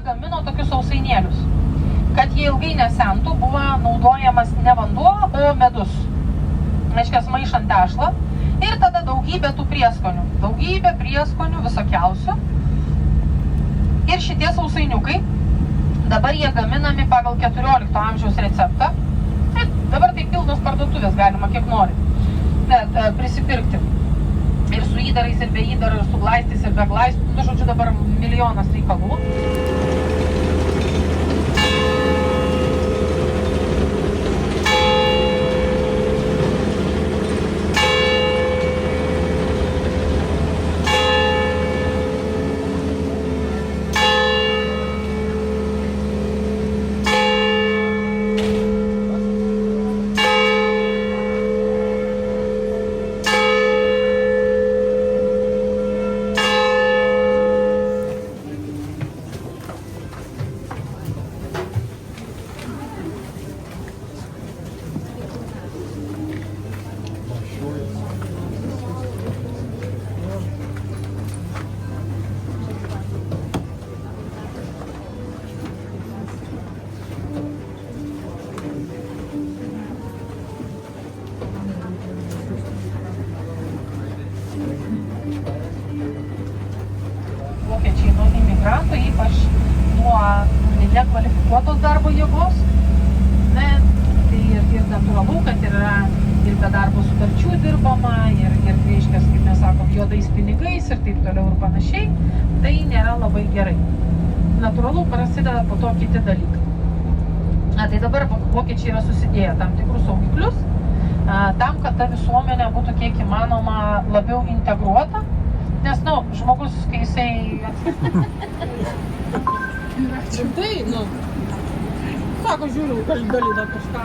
gamino tokius sausainėlius. Kad jie ilgai nesentų, buvo naudojamas ne vanduo, o medus. Reiškia, maišant tešlą. Ir tada daugybė tų prieskonių. Daugybė prieskonių visokiausių. Ir šitie sausainiukai, dabar jie gaminami pagal 14 amžiaus receptą. Ir dabar tai pilnos parduotuvės galima, kiek nori. Prisipirkti. Ir su įdarais, ir be įdarų, ir su glaistais, ir be glaistų. Nu, žodžiu, dabar milijonas reikalų. Vokiečiai nuo imigrantų, ypač nuo nekvalifikuotos darbo jėgos. Tai ir natūralu, kad yra ir be darbo sutarčių dirbama, ir reiškia, kaip mes sakom, juodais pinigais ir taip toliau ir panašiai. Tai nėra labai gerai. Natūralu, prasideda po to kiti dalykai. Tai dabar vokiečiai yra susidėję tam tikrus saugiklius, tam, kad ta visuomenė būtų kiek įmanoma labiau integruota. Nes, žmogus, kai jisai... Tai, sako, žiūriu, gali dar kažką.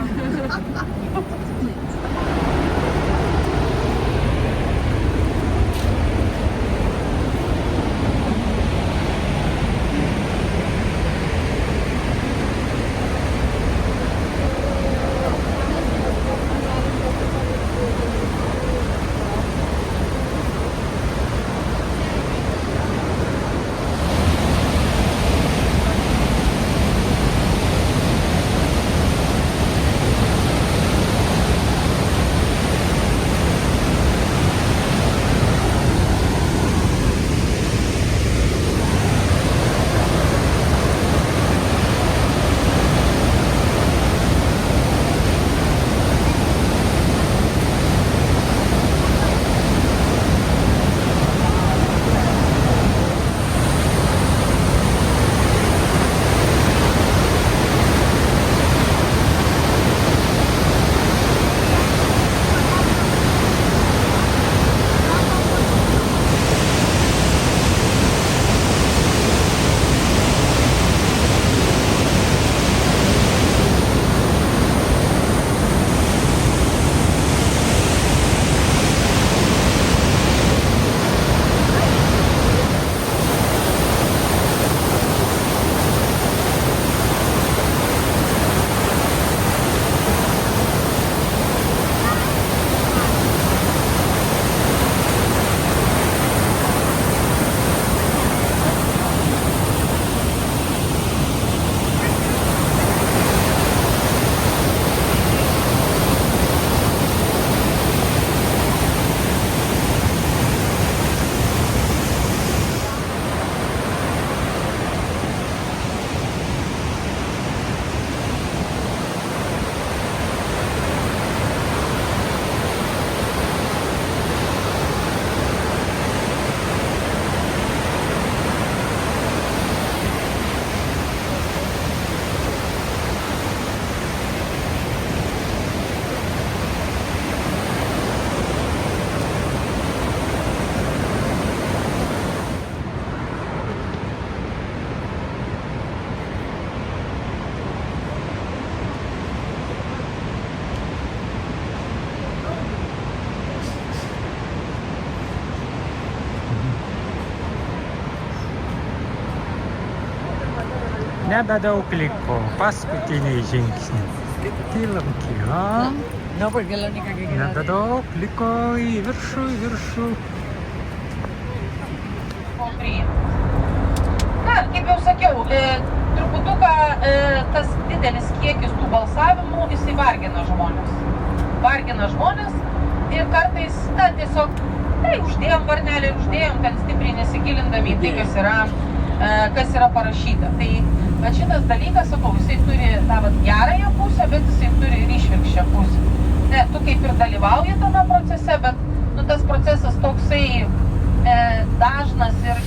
Nebedaug liko, paskutiniai žingsniai. Kylam. Nebedaug liko į viršų. kaip jau sakiau, truputuką tas didelis kiekis tų balsavimų, jisai vargina žmonės ir kartais, tiesiog, uždėjom varnelį, ten stipriai nesigilindami į tai, kas yra parašyta. Tai bet šitas dalykas, sakau, jisai turi tą gerąją pusę, bet jisai turi ir išvirkščią pusę. Ne, tu kaip ir dalyvauji tame procese, bet tas procesas toksai dažnas ir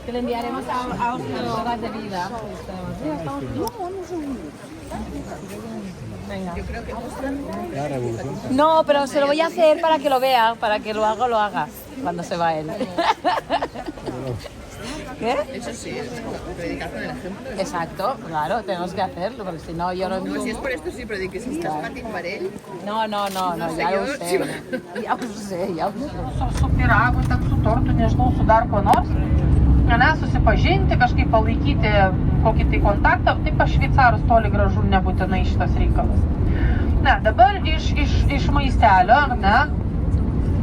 Que le enviaremos a horas de vida. Venga. No, pero se lo voy a hacer para que lo vea, para que lo haga cuando se va él. ¿Qué? Eso sí, predicar con el ejemplo. Exacto, claro, tenemos que hacerlo, porque si no yo no... No, si és per esto sí, però dic que si estàs patint per ell... No, ja ho sé. Ja ho sé. Su pyragu, ten su tortu, nežinau, su dar ko nors. Susipažinti, kažkaip palaikyti kokį tai kontaktą, taip pas šveicarus toli gražu nebūtinai šitas reikalas. Ne, dabar iš maistelio, ne,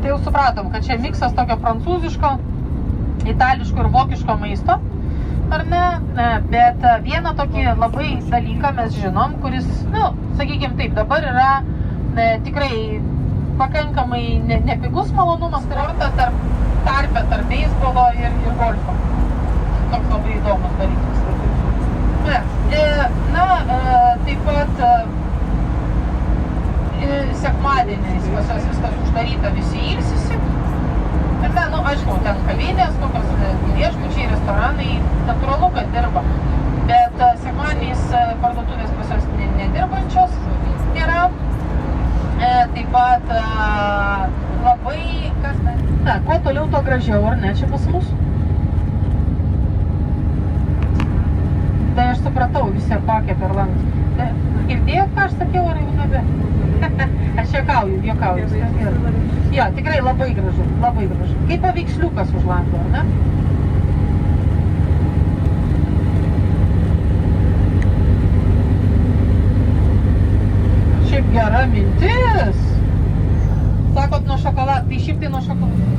tai jau supratom, kad čia miksas tokio prancūziško, itališko ir vokiško maisto, ar ne, bet vieną tokį labai dalyką mes žinom, kuris, sakykime taip, dabar yra tikrai pakankamai nepigus malonumas, tai yra tarp beisbolo ir golfo. toks labai įdomus dalykas. Taip pat sekmadieniais pas juos viskas uždaryta, visi ilsisi. Ir ten, aišku, ten kavinės, kokios viešbučiai, restoranai, natūralu, kad dirba. Bet sekmadieniais parduotuvės pas juos nedirbančios yra. Taip pat labai, kuo toliau, to gražiau, ar ne, čia pas mus? Tai aš supratau, visi apakė per langus. Girdėjot, ką aš sakiau, ar jau nebe? Aš juokauju. Jo, tikrai labai gražu, labai gražu. Kaip paveiksliukas už lango, ar ne? Šiaip gera mintis. Sakot, nuo šokolado, tai šiaip tai nuo šokolado.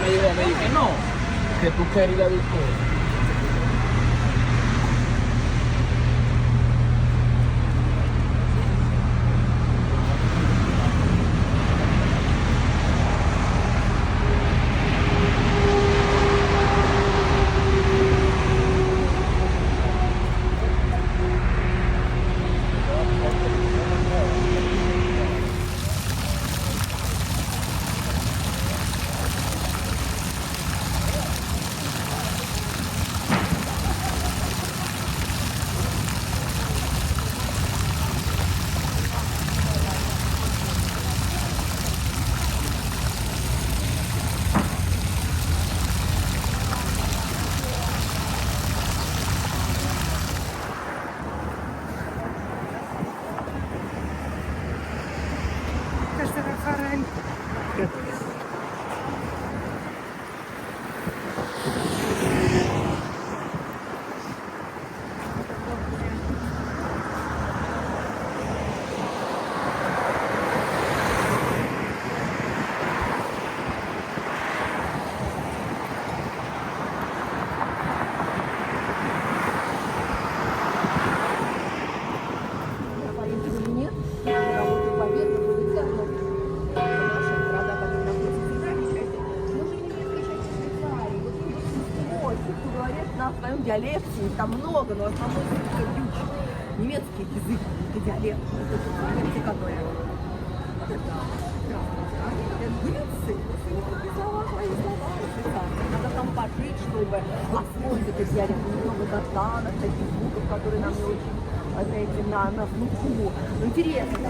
Me dijo que no, que tú querías la victoria. На своем диалекте, их там много, но основной немецкий язык, это диалект, это немцы, которые надо там пожить, чтобы освоить этот диалект. Много гортанов, таких звуков, которые нам не очень эти, на слуху. Ну, интересно.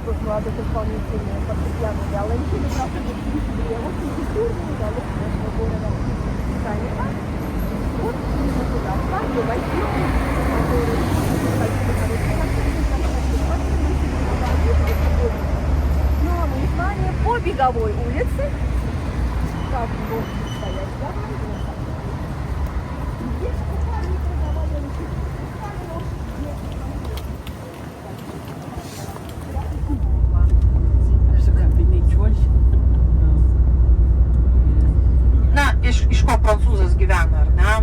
прошло дополнительное фортепиано, але нічого не трапило в Києві. Я очень культурно, дали нашего города Саника. Вот, именно туда, Саню, возьмем, ну, а мы с вами по Беговой улице. Как вот стоять, да? Здесь буквально продавали Na, iš ko prancūzas gyvena, ar ne?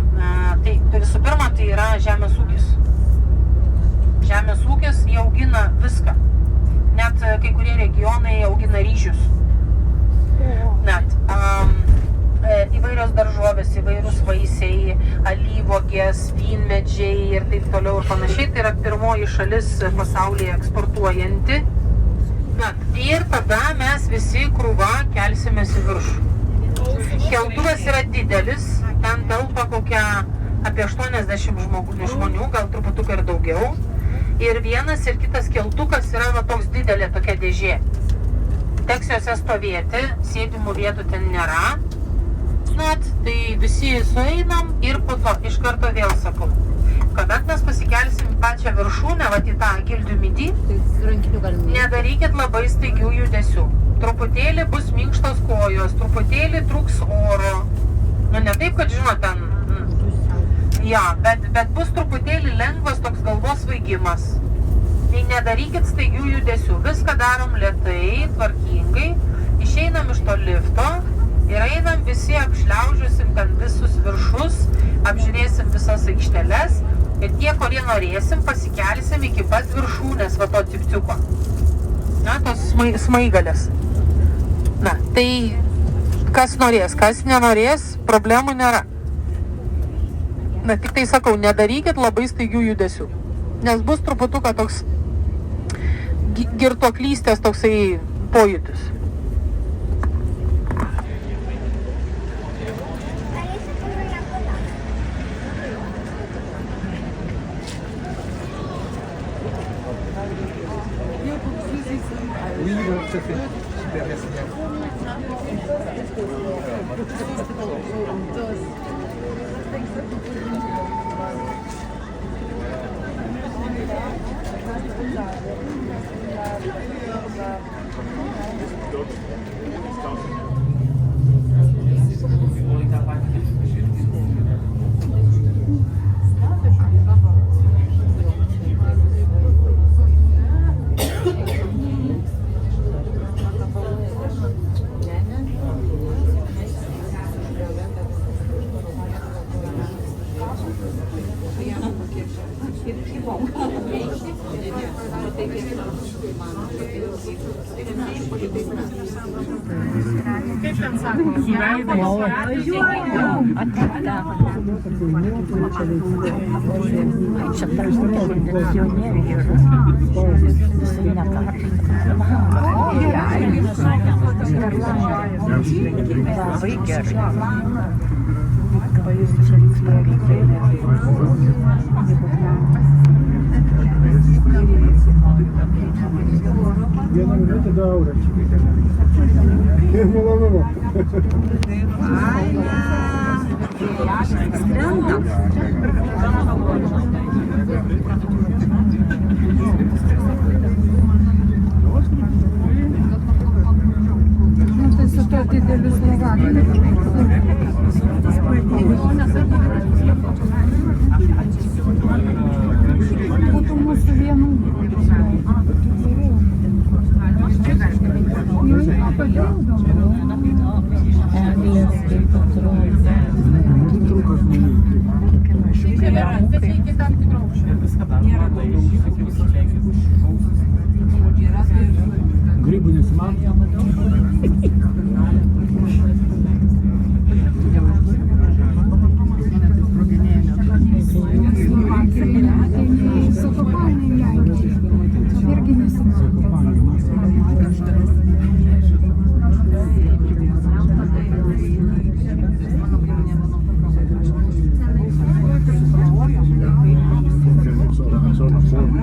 Tai visų pirma, tai yra žemės ūkis. Žemės ūkis, jie augina viską. Net kai kurie regionai augina ryžius. Net įvairios daržovės, įvairūs vaisiai, alyvuogės, vynmedžiai ir taip toliau ir panašiai. Tai yra pirmoji šalis pasaulyje eksportuojanti. Ir tada mes visi krūva kelsimės į viršų. Keltuvas yra didelis, ten telpa kokia apie 80 žmonių, gal truputuką ir daugiau. Ir vienas ir kitas keltukas yra va toks didelė tokia dėžė. Teks juose stovėti, sėdimų vietų ten nėra. Tai visi sueinam ir po to iš karto vėl sakau. Kada mes pasikelsim pačią viršūnę, va į tą gildų midį, nedarykit labai staigių judesių. Truputėlį bus minkštos kojos, truputėlį trūks oro. Nu, ne taip, kad žinot, ten... Ja, bet bus truputėlį lengvas toks galvos svaigimas. Tai nedarykit staigių judesių. Viską darom lėtai, tvarkingai. Išeinam iš to lifto ir einam visi apšliaužusim ten visus viršus, apžiūrėsim visas aikšteles ir tie, kurie norėsim, pasikelsim iki pat viršūnės va to cipciuko. Na, tos smaigalės. Na, tai kas norės, kas nenorės, problemų nėra. Na, tik tai sakau, nedarykit labai staigių judesių, nes bus truputuką toks girtuoklystės toksai pojūtis. Oui, donc ça fait super, merci bien. Grybų nesimato. Zo'n vorm,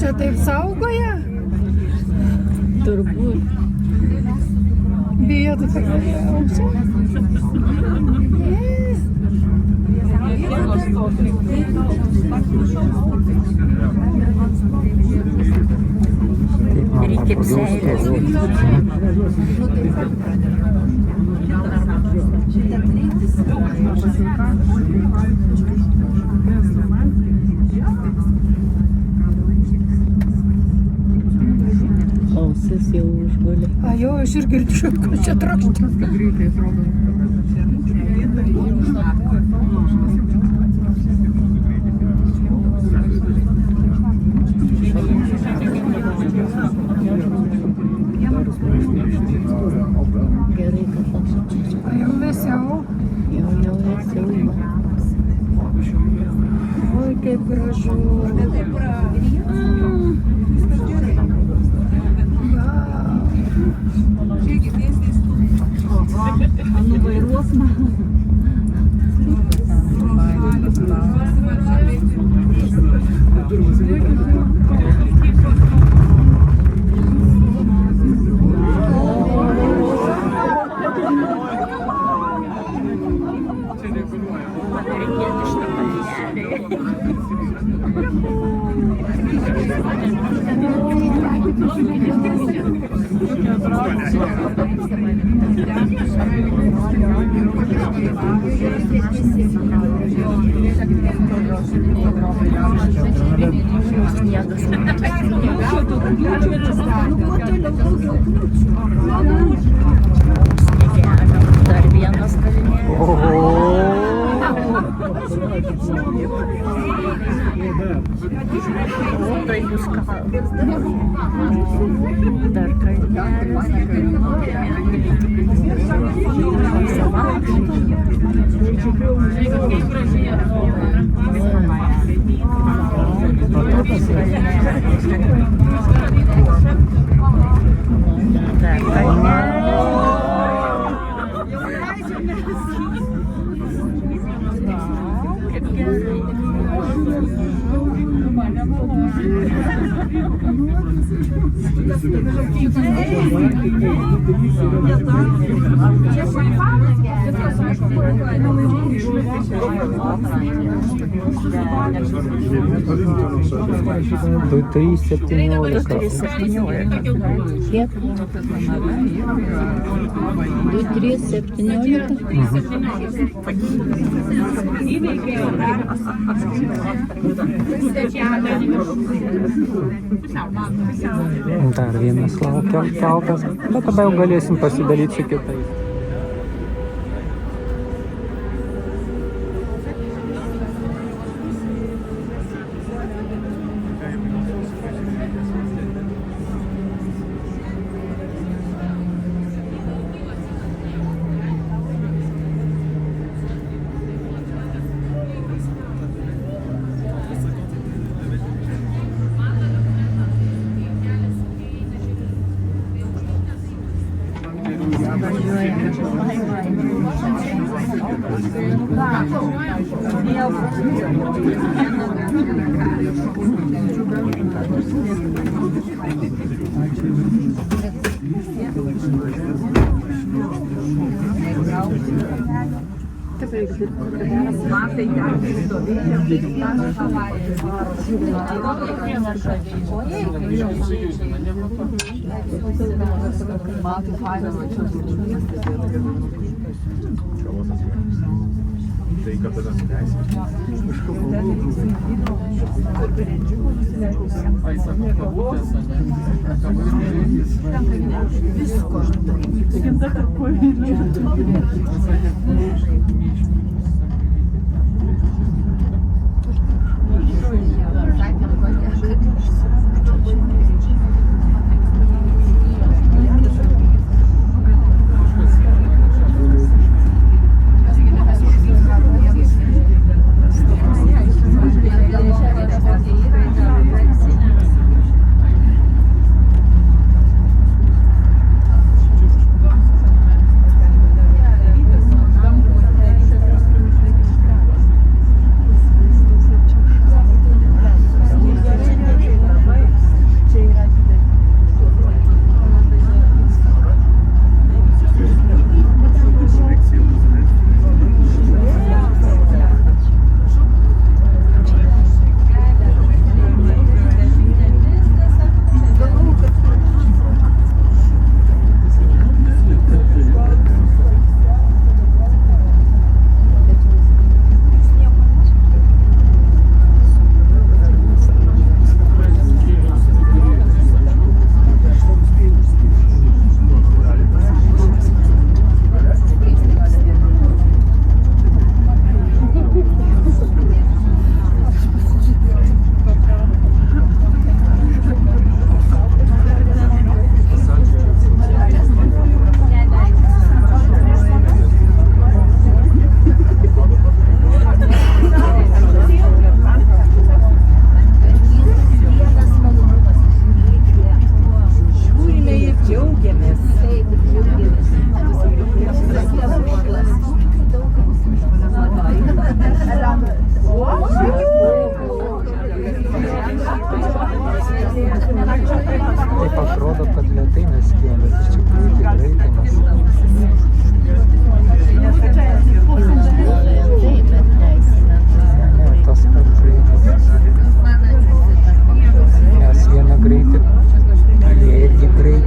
Čia taip saugoja? Turbūt. Bijo, tai aukščiau. Reikia apseilės. Ausis jau užgulė. A jo, aš ir girdžiu, kad čia trakštas. Gerai, kad aš. A jau vėsiau. Jau vėsiau. Oi, kaip gražu. Nuvairuos man. Dar vienas kalinėlis. Tai bus kalnas. Dar Du 3,17. Kiek? 2,3,17. Dar vienas laukia keltas, bet tada jau galėsim pasidalyti su kitais.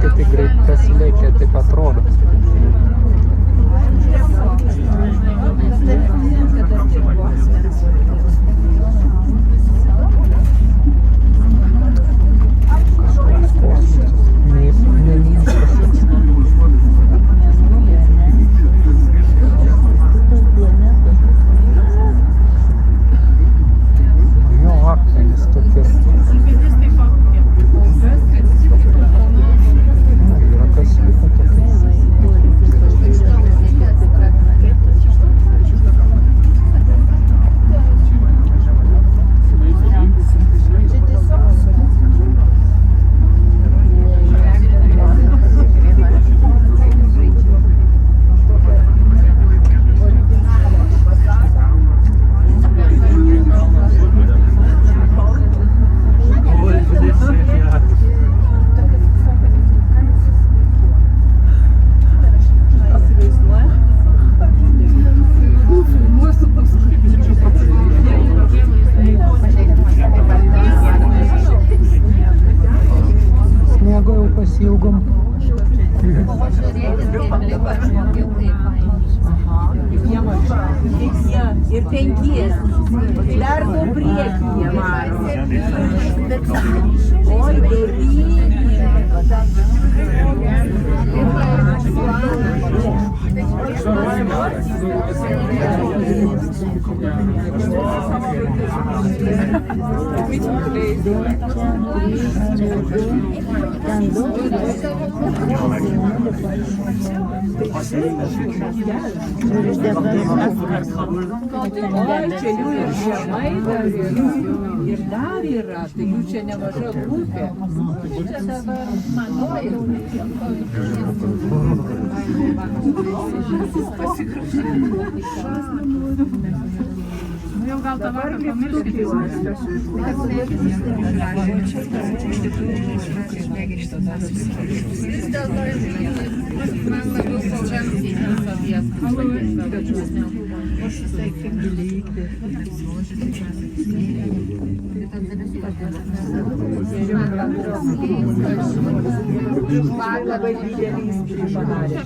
kai tai greit prasilekia, taip atrodo. Ir 5. Dar du priekyje varo. Oi, 9. Čia jų ir žemai dar ir dar yra, tai jų čia nemaža grupė. Čia dabar manoju. Jau gal dabar pamirškite. Labai didelį įspūdį padarė.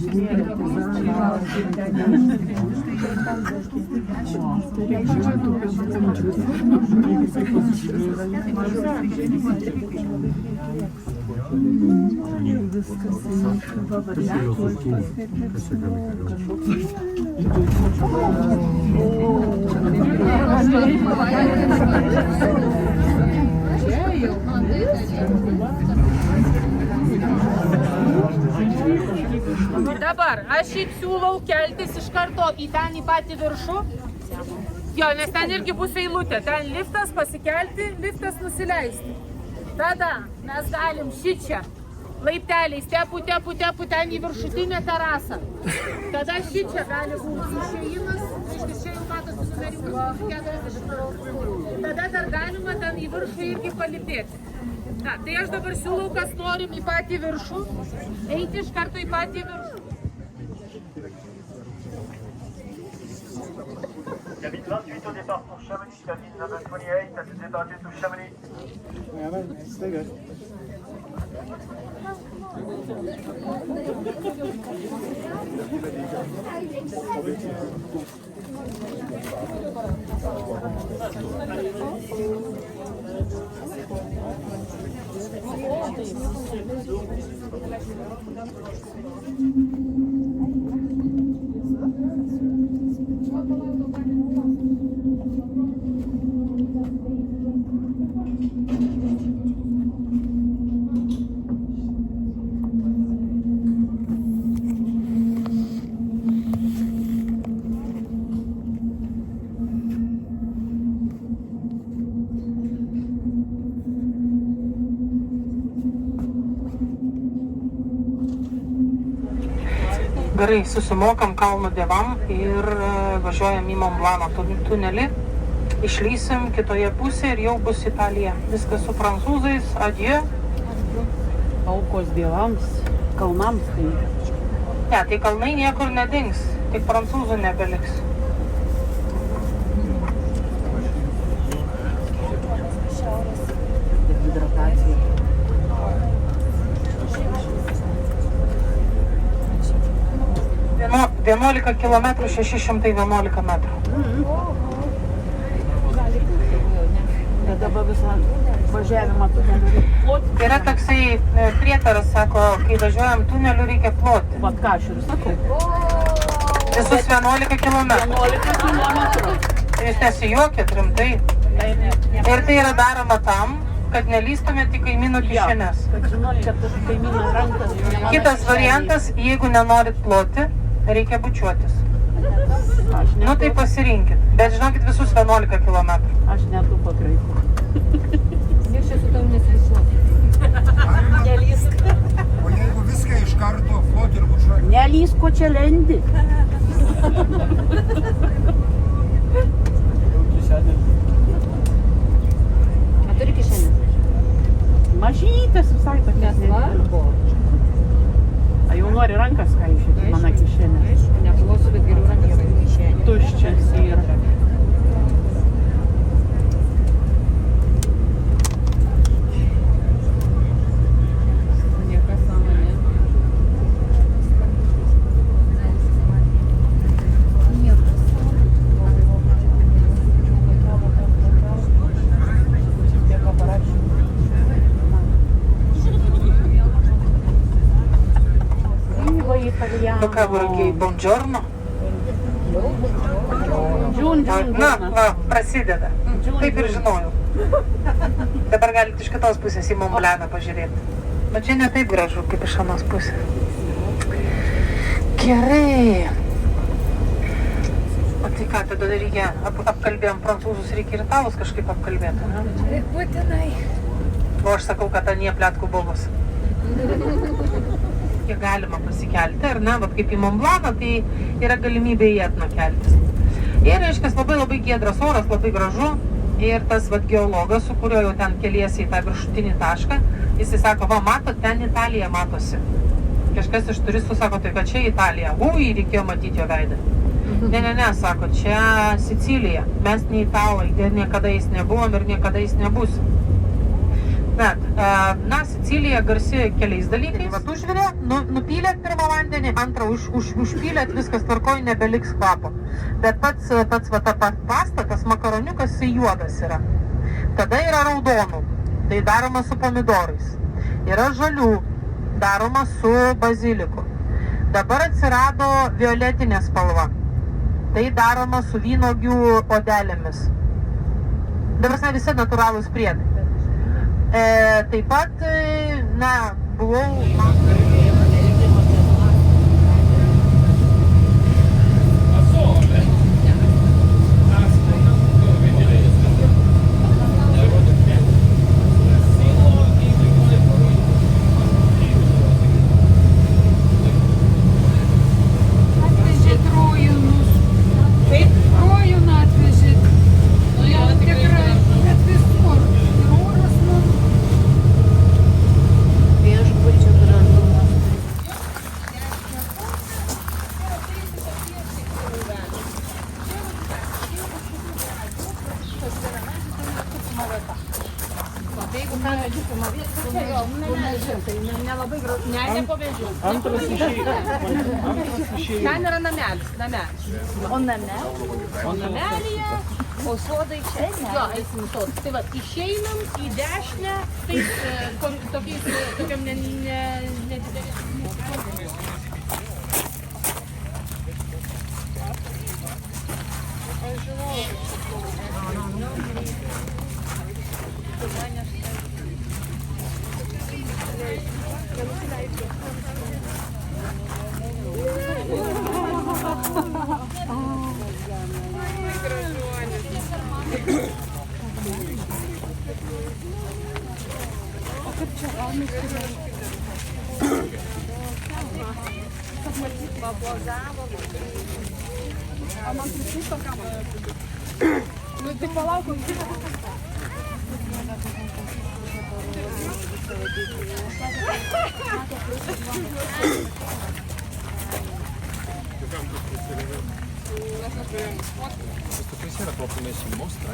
Dabar aš šiaip siūlau keltis iš karto į ten į patį viršų. Jo, nes ten irgi bus eilutė. Ten liftas, pasikelti, liftas nusileisti. Tada mes galim šičia laipteliais tepu ten į viršutinę terasą. Tada šičia gali būti išėjimas, reiškia, čia jau matosi numeriukas 40. Tada dar galima ten į viršų irgi palipėti. Na, tai aš dabar siūlau, kas norim į patį viršų, eiti iš karto į patį viršų. Cabine 28 au départ pour Chamonix, cabine number 28 at the departure to Chamonix. Stay good. Gerai, susimokam Kalnų dievam ir važiuojam į Mont Blanc'o tunelį. Išlysim kitoje pusėje ir jau bus Italija. Viskas su prancūzais. Adieu. Aukos dievams, kalnams tai. Ne, tai kalnai niekur nedings. Tik prancūzų nebeliks. Hidratacija. 11 km 611 metrų. Bet dabar visą važiavimą tuneliu ploti. Yra toksai prietaras, sako, kai važiuojam tuneliu reikia ploti. Vat ką aš ir sakau. Visus 11 km. 11 kilometrų. Jūs nesijuokit rimtai. Ir tai yra daroma tam, kad nelystumėt į kaimynų kišenes. Kad žinot, kad tas kaimyno rankas. Kitas variantas, jeigu nenorit ploti, reikia bučiuotis. Nu tai pasirinkit. Bet žinokit visus 11 km. Aš netu pakraipų. Ir čia su tavim nesvisuoju. Nelysk. O jeigu viską iš karto flot ir bučiuoti? Nelysk, ko čia lendi. A turi kišenę? Mažytės visai tokias. Nesvarbu. A jau nori rankas kaišyti, mano kišenė. Neplosiu, bet geriau rankas kišenė. Tuščias yra. Niekas sąmonė. Nu ką, vargiai, buongiorno. Na, prasideda. Taip ir žinojau. Dabar galite iš kitos pusės į Montblaną pažiūrėti. Bet čia ne taip gražu, kaip iš anos pusės. Gerai. O tai ką, tada reikia, apkalbėjom prancūzus, reikia ir italus kažkaip apkalbėti, ne? Būtinai. O aš sakau, kad anie plėtkų bobos. Kiek galima pasikelti, ar ne, vat kaip į Montblaną, tai yra galimybė į Etną keltis. Ir, reiškia, labai giedras oras, labai gražu. Ir tas vat geologas, su kuriuo jau ten keliesi į tą viršutinį tašką, jisai sako, va, matot, ten Italija matosi. Kažkas iš turistų sako, tai kad čia Italija. Ui, reikėjo matyti jo veidą. Ne, sako, čia Sicilija. Mes ne italai, ir niekada jais nebuvom ir niekada jais nebus. Bet, na, Sicilija garsi keliais dalykais. Vat užvirė, nupylėt pirmą vandenį, antrą užpylėt, viskas tvarkoj, nebeliks kvapo. Bet pats va, ta pastatas, makaroniukas, jisai juodas yra. Tada yra raudonų, tai daroma su pomidorais. Yra žalių, daroma su baziliku. Dabar atsirado violetinė spalva. Tai daroma su vynuogių odelėmis. Dabar visi natūralūs priedai. Taip pat, na, buvau... Antras išėjo. Ten yra namelis. O name? O namelyje, o sodai čia. Jo, eisim į sodą. Tai va, išeinam į dešinę, tokiam nedidelės. Nu, tai palaukom. Questo qui si era proprio messo in mostra,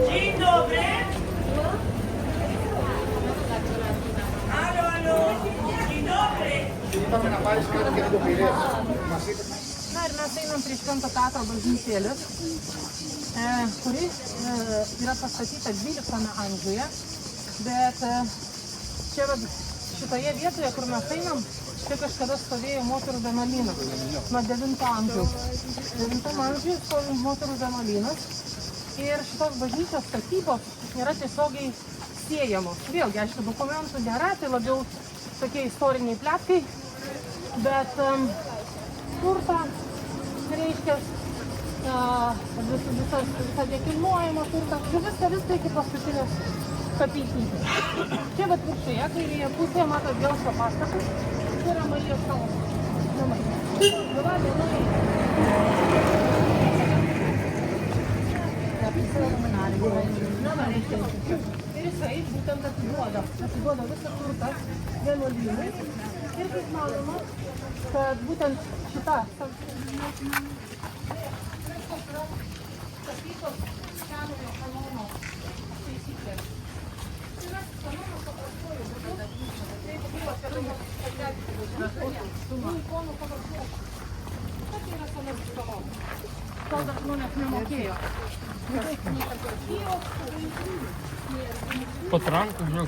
Dzień dobry. Halo, halo. Dzień dobry. Na ir mes einam prie Švento Petro bažnytėlės, kuri yra pastatyta 12 amžiuje, bet čia šitoje vietoje, kur mes einam, čia kažkada stovėjo moterų vienuolynas nuo 9 amžiaus. 9 amžiuje stovi moterų vienuolynas ir šitos bažnyčios statybos yra tiesiogiai siejamos. Vėlgi, aišku, dokumentų nėra, tai labiau tokie istoriniai pletkai, bet turtą reiškia visą nekilnojamą turtą, viską iki paskutinės kapeikytės. Čia vat viršuje, kairėje pusėje, matot, Gelsvo pastatas, čia yra Marijos namai. Ir jisai būtent atiduoda visą turtą vienuolynui. Ir kaip manoma, kad būtent šita statytos senojo kanono taisyklės. Tai yra kanono paprastuoju būdu, jeigu buvo keliamos ikonų pavartuoti. Tai yra senasis kanonas. Kol dar žmonės nemokėjo. Потранку взял.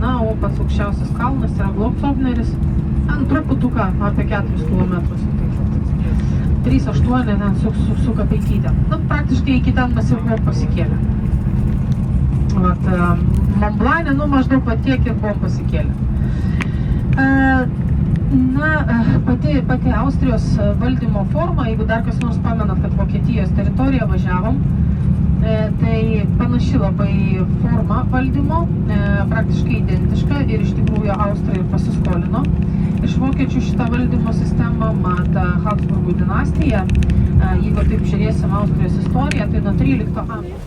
Na, o pats aukščiausias kalnas yra Globsovneris, truputuką apie 4 km. 3,8 ten su kapeikytė. Na, praktiškai iki ten mes ir buvom pasikėlę. Montblanc, maždaug tiek ir buvom pasikėlę. Na, pati Austrijos valdymo forma, jeigu dar kas nors pamenat, kad Vokietijos teritoriją važiavom, tai panaši labai forma valdymo, praktiškai identiška ir iš tikrųjų Austrai pasiskolino. Iš vokiečių šitą valdymo sistemą mata Habsburgų dinastija. Jeigu taip žiūrėsim Austrijos istoriją, tai nuo 13 amžiaus.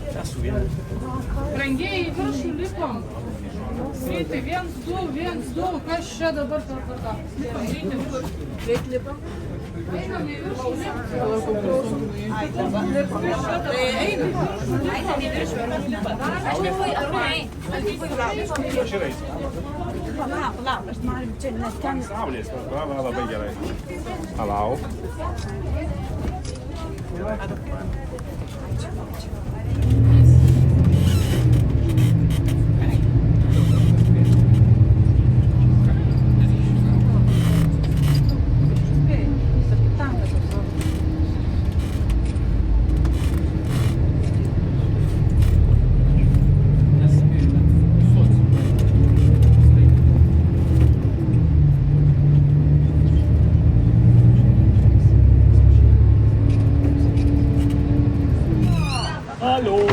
Brangieji, į viršų lipom. Greitai, 1, 2, kas čia dabar tvarka? Lipam, greitai lipam. Einam į viršų lipam. Einam į viršų lipam. Aš lipui, ar ne? Palauk, aš noriu čia net ten. Saulės, labai gerai. Palauk. Hallo.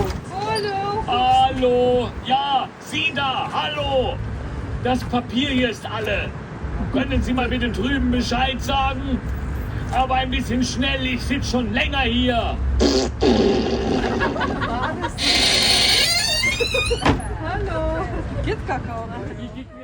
Hallo. Ja, Sie da. Hallo. Das Papier hier ist alle. Können Sie mal bitte drüben Bescheid sagen? Aber ein bisschen schnell, ich sitze schon länger hier. Hallo. Geht Kakao. Wie geht mir